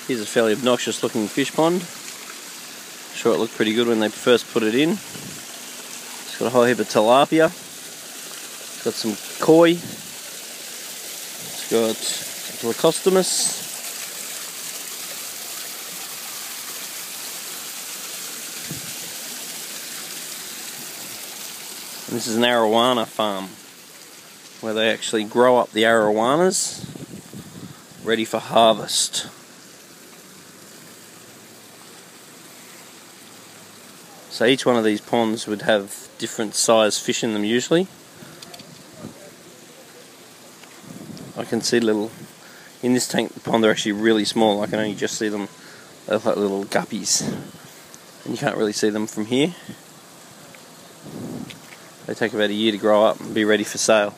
Here's a fairly obnoxious looking fish pond. Sure, it looked pretty good when they first put it in. It's got a whole heap of tilapia. It's got some koi. It's got Lacostomus. And this is an Arowana farm where they actually grow up the Arowanas ready for harvest. So each one of these ponds would have different size fish in them usually. I can see little, in this tank the pond they're actually really small. I can only just see them, they look like little guppies. And you can't really see them from here. They take about a year to grow up and be ready for sale.